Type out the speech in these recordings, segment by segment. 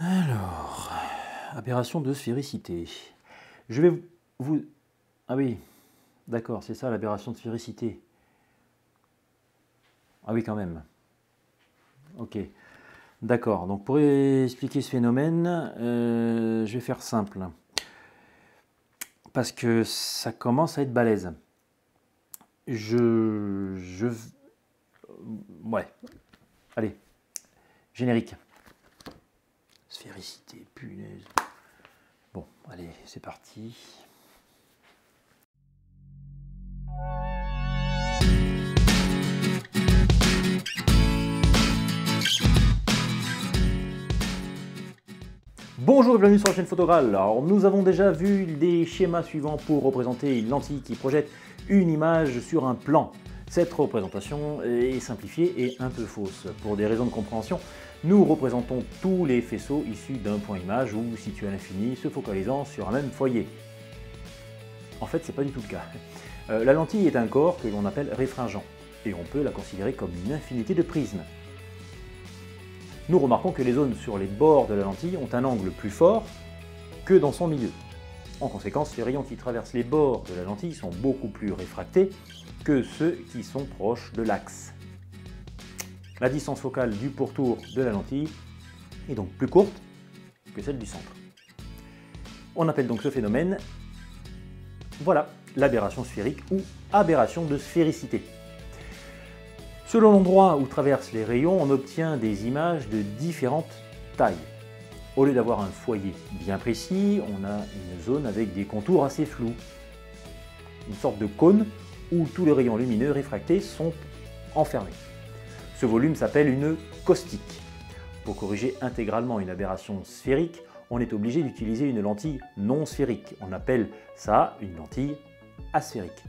Alors, aberration de sphéricité. Je vais vous... Ah oui, d'accord, c'est ça l'aberration de sphéricité. Ah oui, quand même. Ok, d'accord. Donc pour expliquer ce phénomène, je vais faire simple. Parce que ça commence à être balèze. Ouais. Allez, générique. Sphéricité, punaise. Bon, allez, c'est parti. Bonjour et bienvenue sur la chaîne Photogral. Alors nous avons déjà vu des schémas suivants pour représenter une lentille qui projette une image sur un plan. Cette représentation est simplifiée et un peu fausse. Pour des raisons de compréhension, nous représentons tous les faisceaux issus d'un point image ou situé à l'infini se focalisant sur un même foyer. En fait, c'est pas du tout le cas. La lentille est un corps que l'on appelle réfringent et on peut la considérer comme une infinité de prismes. Nous remarquons que les zones sur les bords de la lentille ont un angle plus fort que dans son milieu. En conséquence, les rayons qui traversent les bords de la lentille sont beaucoup plus réfractés que ceux qui sont proches de l'axe. La distance focale du pourtour de la lentille est donc plus courte que celle du centre. On appelle donc ce phénomène, voilà, l'aberration sphérique ou aberration de sphéricité. Selon l'endroit où traversent les rayons, on obtient des images de différentes tailles. Au lieu d'avoir un foyer bien précis, on a une zone avec des contours assez flous. Une sorte de cône où tous les rayons lumineux réfractés sont enfermés. Ce volume s'appelle une caustique. Pour corriger intégralement une aberration sphérique, on est obligé d'utiliser une lentille non sphérique. On appelle ça une lentille asphérique.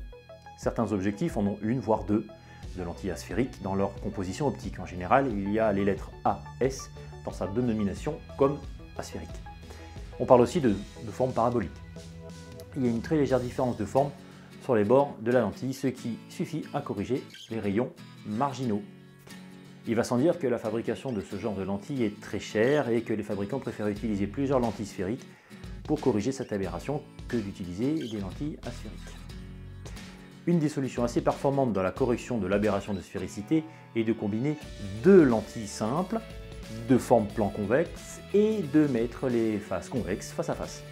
Certains objectifs en ont une, voire deux, de lentilles asphériques dans leur composition optique. En général, il y a les lettres A, S dans sa dénomination comme asphérique. On parle aussi de forme parabolique. Il y a une très légère différence de forme sur les bords de la lentille, ce qui suffit à corriger les rayons marginaux. Il va sans dire que la fabrication de ce genre de lentille est très chère et que les fabricants préfèrent utiliser plusieurs lentilles sphériques pour corriger cette aberration que d'utiliser des lentilles asphériques. Une des solutions assez performantes dans la correction de l'aberration de sphéricité est de combiner deux lentilles simples de forme plan convexe et de mettre les faces convexes face à face.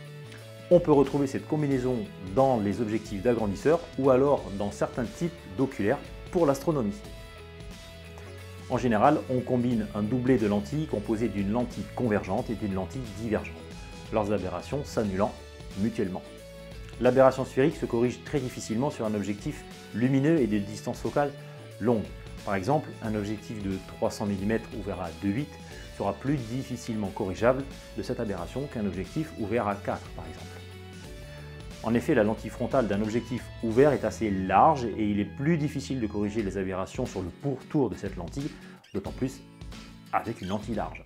On peut retrouver cette combinaison dans les objectifs d'agrandisseur ou alors dans certains types d'oculaires pour l'astronomie. En général, on combine un doublet de lentilles composé d'une lentille convergente et d'une lentille divergente, leurs aberrations s'annulant mutuellement. L'aberration sphérique se corrige très difficilement sur un objectif lumineux et de distance focale longue. Par exemple, un objectif de 300 mm ouvert à 2,8 sera plus difficilement corrigeable de cette aberration qu'un objectif ouvert à 4 par exemple. En effet, la lentille frontale d'un objectif ouvert est assez large et il est plus difficile de corriger les aberrations sur le pourtour de cette lentille, d'autant plus avec une lentille large.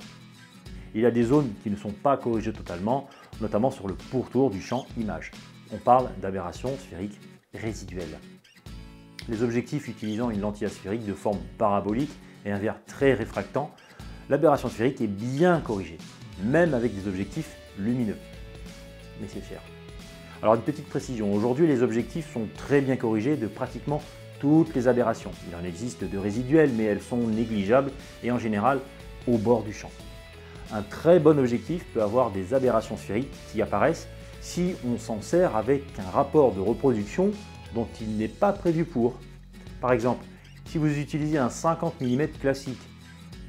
Il y a des zones qui ne sont pas corrigées totalement, notamment sur le pourtour du champ image. On parle d'aberration sphérique résiduelle. Les objectifs utilisant une lentille asphérique de forme parabolique et un verre très réfractant, l'aberration sphérique est bien corrigée, même avec des objectifs lumineux. Mais c'est cher. Alors une petite précision, aujourd'hui les objectifs sont très bien corrigés de pratiquement toutes les aberrations. Il en existe de résiduelles, mais elles sont négligeables et en général au bord du champ. Un très bon objectif peut avoir des aberrations sphériques qui apparaissent si on s'en sert avec un rapport de reproduction dont il n'est pas prévu pour. Par exemple, si vous utilisez un 50 mm classique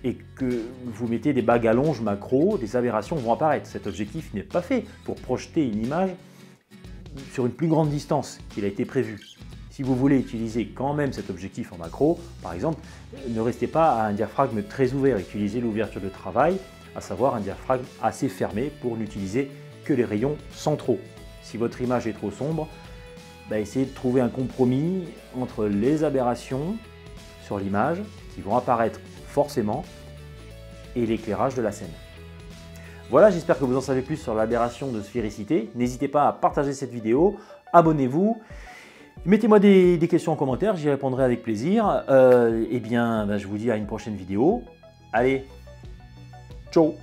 et que vous mettez des bagues à longe macro, des aberrations vont apparaître. Cet objectif n'est pas fait pour projeter une image sur une plus grande distance qu'il a été prévu. Si vous voulez utiliser quand même cet objectif en macro, par exemple, ne restez pas à un diaphragme très ouvert, utilisez l'ouverture de travail, à savoir un diaphragme assez fermé pour n'utiliser que les rayons centraux. Si votre image est trop sombre, essayez de trouver un compromis entre les aberrations sur l'image qui vont apparaître forcément et l'éclairage de la scène. Voilà, j'espère que vous en savez plus sur l'aberration de sphéricité. N'hésitez pas à partager cette vidéo, abonnez-vous, mettez-moi des questions en commentaire, j'y répondrai avec plaisir. Je vous dis à une prochaine vidéo. Allez, ciao!